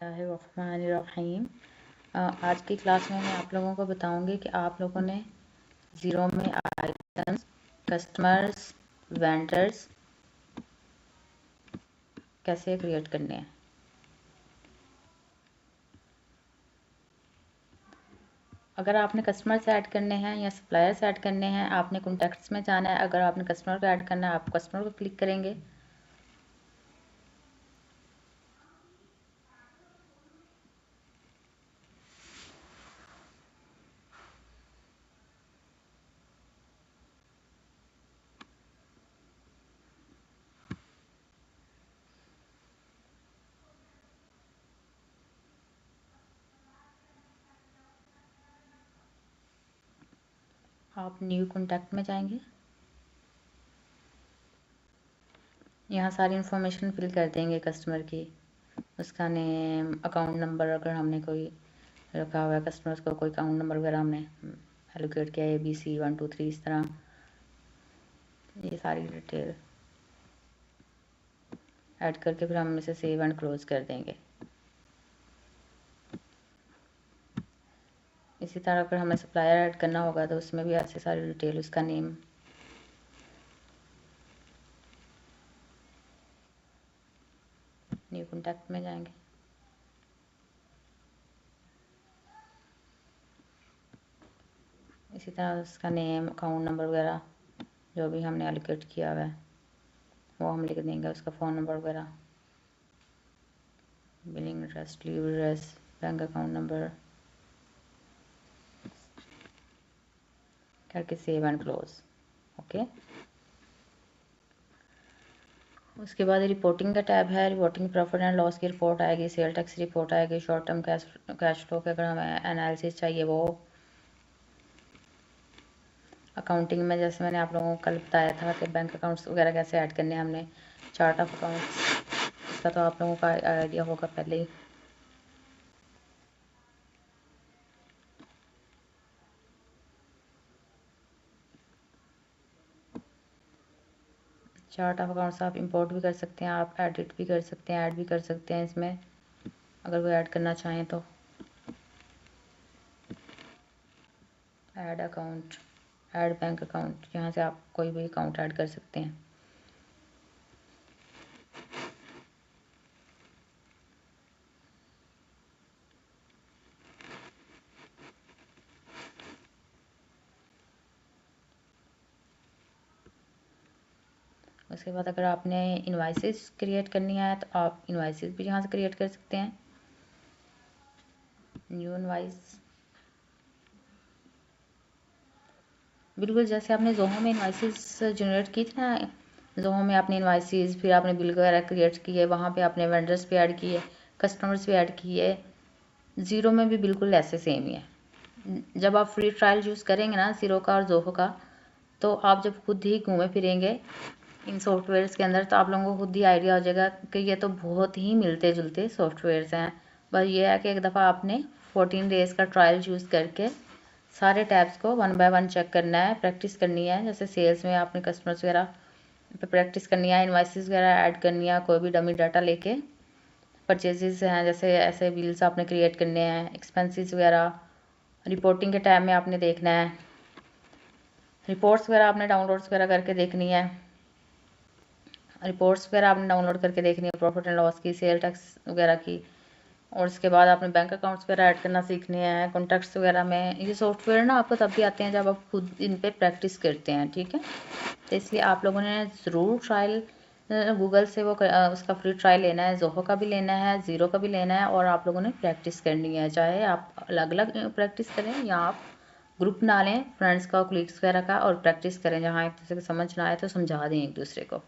बिस्मिल्लाहिर्रहमानिर्रहीम। आज की क्लास में मैं आप लोगों को बताऊंगी कि आप लोगों ने ज़ीरो में आइटम्स, कस्टमर्स, वेंडर्स कैसे क्रिएट करने हैं। अगर आपने कस्टमर्स ऐड करने हैं या सप्लायर्स ऐड करने हैं, आपने कॉन्टैक्ट्स में जाना है। अगर आपने कस्टमर को ऐड करना है, आप कस्टमर को क्लिक करेंगे। आप न्यू कॉन्टैक्ट में जाएंगे। यहाँ सारी इन्फॉर्मेशन फिल कर देंगे कस्टमर की, उसका नेम, अकाउंट नंबर, अगर हमने कोई रखा हुआ है कस्टमर्स को कोई अकाउंट नंबर वगैरह हमने एलोकेट किया है, ABC 1 2 3 इस तरह ये सारी डिटेल ऐड करके फिर हम इसे सेव एंड क्लोज कर देंगे। इसी तरह अगर हमें सप्लायर ऐड करना होगा तो उसमें भी ऐसे सारी डिटेल, उसका नेम, न्यू कॉन्टैक्ट में जाएंगे। इसी तरह उसका नेम, अकाउंट नंबर वगैरह जो भी हमने एलोकेट किया हुआ है वो हम लिख देंगे, उसका फ़ोन नंबर वगैरह, billing address, delivery address, bank account number करके सेव एंड क्लोज। ओके। उसके बाद रिपोर्टिंग का टैब है। रिपोर्टिंग प्रॉफिट एंड लॉस की रिपोर्ट आएगी, सेल टैक्स रिपोर्ट आएगी, शॉर्ट टर्म कैश फ्लो के अगर हमें एनालिसिस चाहिए वो। अकाउंटिंग में जैसे मैंने आप लोगों को कल बताया था कि बैंक अकाउंट्स वगैरह कैसे ऐड करने हैं हमने, चार्ट ऑफ अकाउंट्स, इसका तो आप लोगों का आइडिया होगा पहले ही। चार्ट ऑफ अकाउंट्स आप इंपोर्ट भी कर सकते हैं, आप एडिट भी कर सकते हैं, ऐड भी कर सकते हैं इसमें अगर कोई ऐड करना चाहें तो। Add account, add bank account, यहाँ से आप कोई भी अकाउंट ऐड कर सकते हैं। उसके बाद अगर आपने इनवाइसेस क्रिएट करनी है तो आप इनवाइसेस भी यहाँ से क्रिएट कर सकते हैं। न्यू इनवाइस, बिल्कुल जैसे आपने जोहो में इनवाइसेस जनरेट की थी ना, जोहो में आपने इनवाइसेस, फिर आपने बिल वगैरह क्रिएट किए, वहाँ पे आपने वेंडर्स भी ऐड किए, कस्टमर्स भी ऐड किए। ज़ीरो में भी बिल्कुल ऐसे सेम ही है। जब आप फ्री ट्रायल यूज़ करेंगे ना ज़ीरो का और जोहो का, तो आप जब खुद ही घूमे फिरेंगे इन सॉफ्टवेयर्स के अंदर तो आप लोगों को खुद ही आइडिया हो जाएगा कि ये तो बहुत ही मिलते जुलते सॉफ्टवेयर्स हैं। बस ये है कि एक दफ़ा आपने 14 डेज़ का ट्रायल यूज़ करके सारे टैब्स को 1 बाय 1 चेक करना है, प्रैक्टिस करनी है। जैसे सेल्स में आपने कस्टमर्स वगैरह पे प्रैक्टिस करनी है, इनवाइसेस वगैरह ऐड करनी है, कोई भी डमी डाटा लेके, परचेजेस हैं जैसे ऐसे बिल्स आपने क्रिएट करने हैं, एक्सपेंसेस वगैरह। रिपोर्टिंग के टाइम में आपने देखना है, रिपोर्ट्स वगैरह आपने डाउनलोड्स वगैरह करके देखनी है, रिपोर्ट्स वगैरह आपने डाउनलोड करके देखनी है, प्रॉफिट एंड लॉस की, सेल टैक्स वगैरह की। और उसके बाद आपने बैंक अकाउंट्स वगैरह ऐड करना सीखने हैं, कॉन्टैक्ट्स वगैरह में। ये सॉफ्टवेयर ना आपको तभी आते हैं जब आप खुद इन पे प्रैक्टिस करते हैं, ठीक है। तो इसलिए आप लोगों ने ज़रूर ट्रायल गूगल से वो उसका फ्री ट्रायल लेना है, जोहो का भी लेना है, ज़ीरो का भी लेना है, और आप लोगों ने प्रैक्टिस करनी है। चाहे आप अलग अलग प्रैक्टिस करें या आप ग्रुप बना लें फ्रेंड्स का, कोलीग्स वगैरह का, और प्रैक्टिस करें। जहाँ एक दूसरे को समझ ना आए तो समझा दें एक दूसरे को।